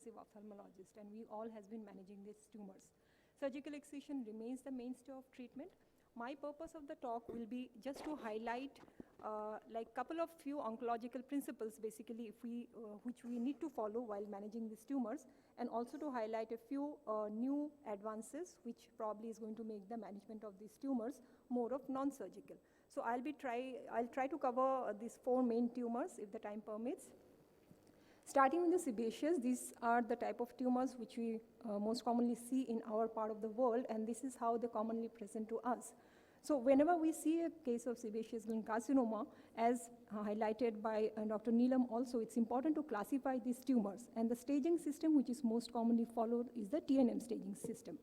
expensive ophthalmologist, and we all has been managing these tumors. Surgical excision remains the mainstay of treatment. My purpose of the talk will be just to highlight like couple of few oncological principles, basically, which we need to follow while managing these tumors, and also to highlight a few new advances, which probably is going to make the management of these tumors more of non-surgical. So I'll try to cover these 4 main tumors if the time permits. Starting with the sebaceous, these are the type of tumors which we most commonly see in our part of the world, and this is how they commonly present to us. So whenever we see a case of sebaceous gland carcinoma, as highlighted by Dr. Neelam also, it's important to classify these tumors. And the staging system which is most commonly followed is the TNM staging system.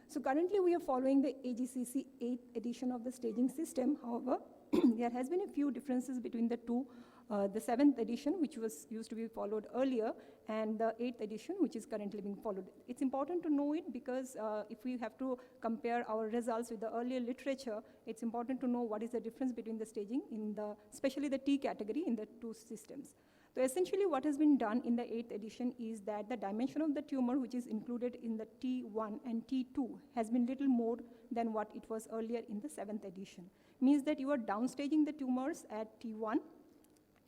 So currently we are following the AGCC 8th edition of the staging system. However, there has been a few differences between the two, the 7th edition, which was used to be followed earlier, and the 8th edition, which is currently being followed. It's important to know it because if we have to compare our results with the earlier literature, it's important to know what is the difference between the staging in the, especially the T category in the two systems. So essentially what has been done in the 8th edition is that the dimension of the tumor, which is included in the T1 and T2, has been little more than what it was earlier in the 7th edition. Means that you are downstaging the tumors at T1,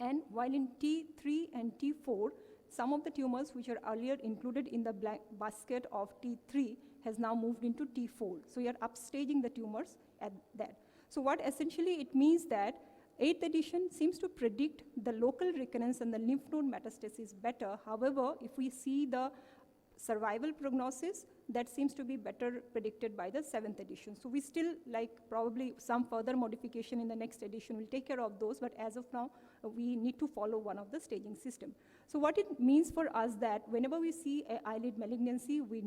and while in T3 and T4, some of the tumors which are earlier included in the basket of T3 has now moved into T4. So you are upstaging the tumors at that. So what essentially it means that 8th edition seems to predict the local recurrence and the lymph node metastasis better. However, if we see the survival prognosis, that seems to be better predicted by the 7th edition. So we still, like, probably some further modification in the next edition will take care of those, but as of now, we need to follow one of the staging system. So what it means for us that whenever we see an eyelid malignancy, we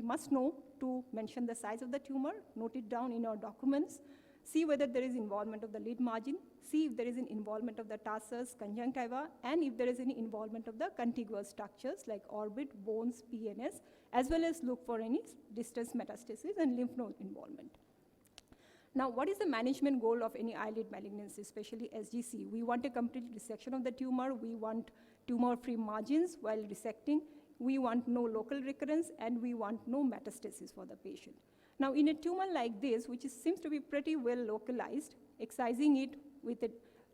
must know to mention the size of the tumor, note it down in our documents, see whether there is involvement of the lid margin, see if there is an involvement of the tarsus, conjunctiva, and if there is any involvement of the contiguous structures like orbit, bones, PNS, as well as look for any distance metastasis and lymph node involvement. Now, what is the management goal of any eyelid malignancy, especially SGC? We want a complete resection of the tumor. We want tumor-free margins while resecting. We want no local recurrence, and we want no metastasis for the patient. Now, in a tumor like this, which seems to be pretty well localized, excising it with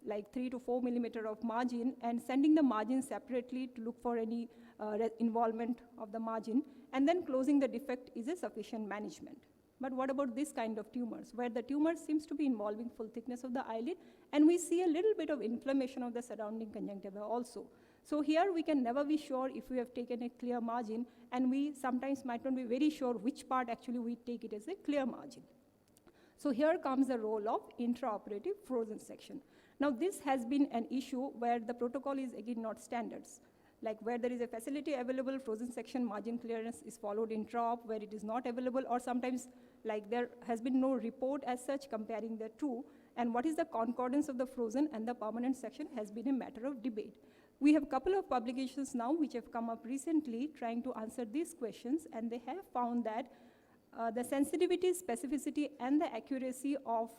like 3 to 4 millimeter of margin and sending the margin separately to look for any involvement of the margin, and then closing the defect is a sufficient management. But what about this kind of tumors, where the tumor seems to be involving full thickness of the eyelid, and we see a little bit of inflammation of the surrounding conjunctiva also. So here we can never be sure if we have taken a clear margin, and we sometimes might not be very sure which part actually we take it as a clear margin. So here comes the role of intraoperative frozen section. Now this has been an issue where the protocol is again not standards. Like where there is a facility available, frozen section margin clearance is followed intraop, where it is not available, or sometimes like there has been no report as such comparing the two, and what is the concordance of the frozen and the permanent section has been a matter of debate. We have a couple of publications now which have come up recently trying to answer these questions, and they have found that the sensitivity, specificity, and the accuracy of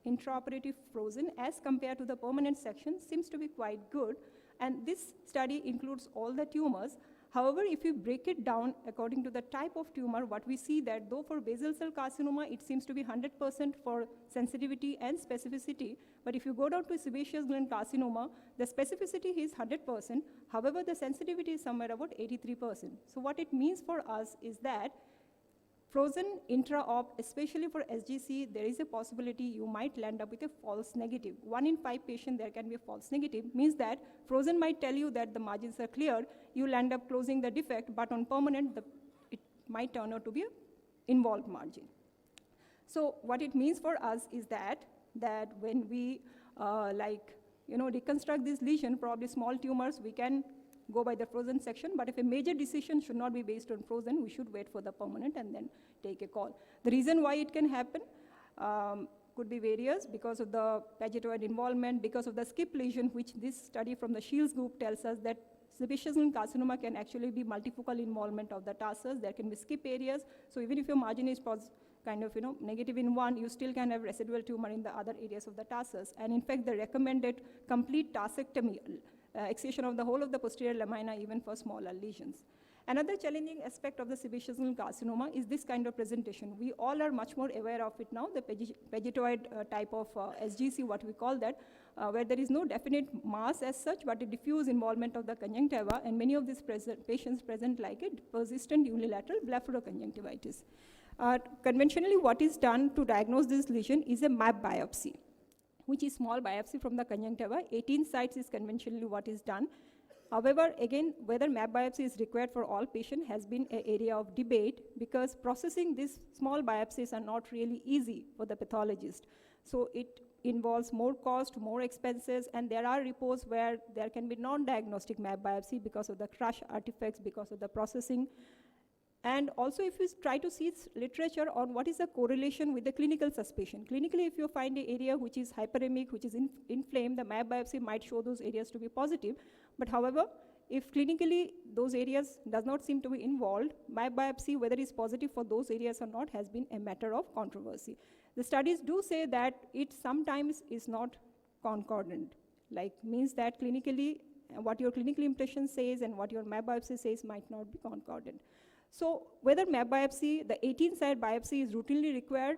intraoperative frozen as compared to the permanent section seems to be quite good. And this study includes all the tumors. However, if you break it down according to the type of tumor, what we see that though for basal cell carcinoma, it seems to be 100% for sensitivity and specificity. But if you go down to sebaceous gland carcinoma, the specificity is 100%. However, the sensitivity is somewhere about 83%. So what it means for us is that frozen intra-op, especially for SGC, there is a possibility you might land up with a false negative. 1 in 5 patients, there can be a false negative. Means that frozen might tell you that the margins are clear, you'll end up closing the defect, but on permanent, it might turn out to be an involved margin. So what it means for us is that when we reconstruct this lesion, probably small tumors, we can go by the frozen section, but if a major decision should not be based on frozen, we should wait for the permanent and then take a call. The reason why it can happen could be various, because of the pagetoid involvement, because of the skip lesion, which this study from the Shields group tells us that sebaceous gland carcinoma can actually be multifocal involvement of the tarsus. There can be skip areas. So even if your margin is negative in one, you still can have residual tumor in the other areas of the tarsus. And in fact, the recommended complete tarsectomy, excision of the whole of the posterior lamina, even for smaller lesions. Another challenging aspect of the sebaceous gland carcinoma is this kind of presentation. We all are much more aware of it now, the pagetoid type of SGC, what we call that, where there is no definite mass as such, but a diffuse involvement of the conjunctiva, and many of these patients present like a persistent unilateral blepharoconjunctivitis. Conventionally, what is done to diagnose this lesion is a map biopsy, which is small biopsy from the conjunctiva. 18 sites is conventionally what is done. However, again, whether map biopsy is required for all patients has been an area of debate, because processing these small biopsies are not really easy for the pathologist. So it involves more cost, more expenses, and there are reports where there can be non-diagnostic map biopsy because of the crush artifacts, because of the processing. And also, if you try to see literature on what is the correlation with the clinical suspicion. Clinically, if you find an area which is hyperemic, which is inflamed, the map biopsy might show those areas to be positive. But however, if clinically those areas does not seem to be involved, map biopsy, whether it's positive for those areas or not, has been a matter of controversy. The studies do say that it sometimes is not concordant, like means that clinically, what your clinical impression says and what your map biopsy says might not be concordant. So whether map biopsy, the 18-site biopsy is routinely required,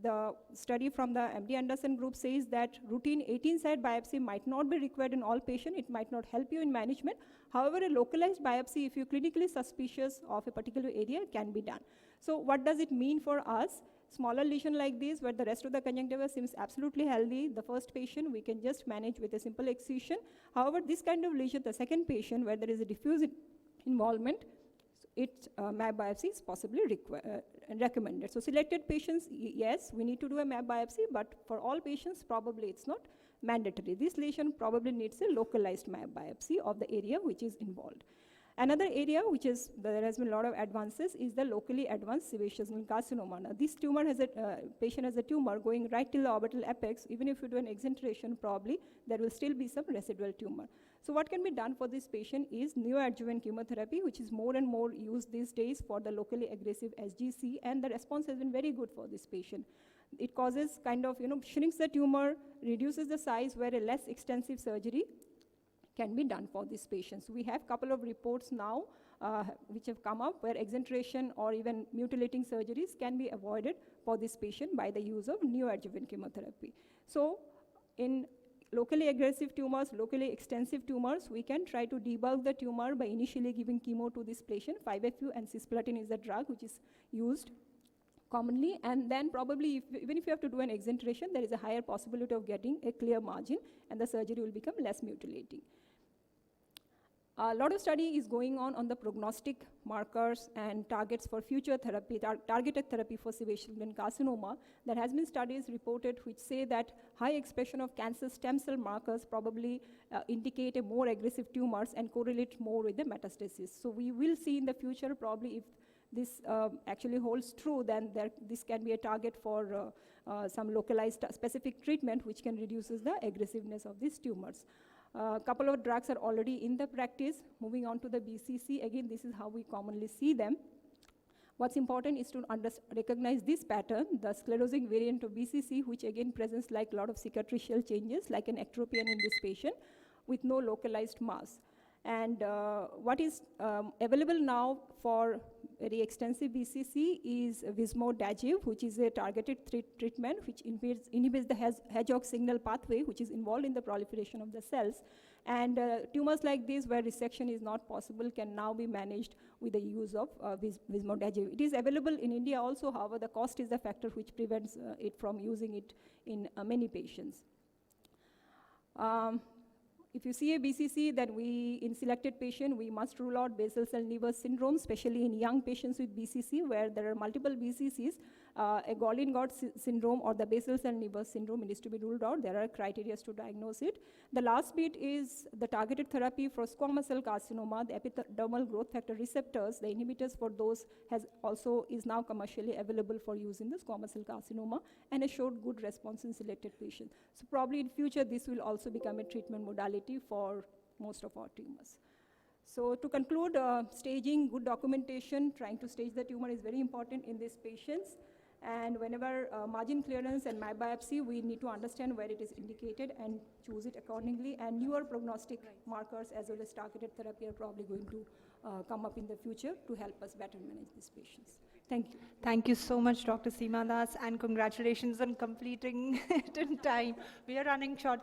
the study from the MD Anderson group says that routine 18-site biopsy might not be required in all patients. It might not help you in management. However, a localized biopsy, if you're clinically suspicious of a particular area, can be done. So what does it mean for us? Smaller lesion like this, where the rest of the conjunctiva seems absolutely healthy, the first patient we can just manage with a simple excision. However, this kind of lesion, the second patient, where there is a diffuse involvement, map biopsy is possibly recommended. So selected patients, yes, we need to do a map biopsy, but for all patients, probably it's not mandatory. This lesion probably needs a localized map biopsy of the area which is involved. Another area which is, there has been a lot of advances, is the locally advanced sebaceous gland carcinoma. Now, this tumor has patient has a tumor going right till the orbital apex. Even if you do an exenteration, probably there will still be some residual tumor. So what can be done for this patient is neoadjuvant chemotherapy, which is more and more used these days for the locally aggressive SGC, and the response has been very good for this patient. It causes kind of, shrinks the tumor, reduces the size, where a less extensive surgery can be done for these patients. We have a couple of reports now which have come up where exenteration or even mutilating surgeries can be avoided for this patient by the use of neoadjuvant chemotherapy. So in locally aggressive tumors, locally extensive tumors, we can try to debulk the tumor by initially giving chemo to this patient. 5-FU and cisplatin is the drug which is used commonly, and then probably even if you have to do an exenteration, there is a higher possibility of getting a clear margin, and the surgery will become less mutilating. A lot of study is going on the prognostic markers and targets for future therapy, targeted therapy for sebaceous gland carcinoma. There has been studies reported which say that high expression of cancer stem cell markers probably indicate a more aggressive tumors and correlate more with the metastasis. So we will see in the future, probably if this actually holds true, then this can be a target for some localized specific treatment which can reduce the aggressiveness of these tumors. A couple of drugs are already in the practice. Moving on to the BCC, again, this is how we commonly see them. What's important is to recognize this pattern, the sclerosing variant of BCC, which again presents like a lot of cicatricial changes, like an ectropion in this patient, with no localized mass. And what is available now for very extensive BCC is vismodegib, which is a targeted treatment which inhibits the Hedgehog signal pathway, which is involved in the proliferation of the cells. And tumors like this, where resection is not possible, can now be managed with the use of vismodegib. It is available in India also, however, the cost is the factor which prevents it from using it in many patients. If you see a BCC, then in selected patient, we must rule out basal cell nevus syndrome, especially in young patients with BCC, where there are multiple BCCs. A Golin-Gott syndrome or the basal cell nevus syndrome needs to be ruled out. There are criteria to diagnose it. The last bit is the targeted therapy for squamous cell carcinoma, the epidermal growth factor receptors, the inhibitors for those is now commercially available for use in the squamous cell carcinoma, and has showed good response in selected patients. So probably in future, this will also become a treatment modality for most of our tumors. So to conclude, staging, good documentation, trying to stage the tumor is very important in these patients. And whenever margin clearance and my biopsy, we need to understand where it is indicated and choose it accordingly. And newer prognostic markers as well as targeted therapy are probably going to come up in the future to help us better manage these patients. Thank you. Thank you so much, Dr. Sima Das, and congratulations on completing it in time. We are running short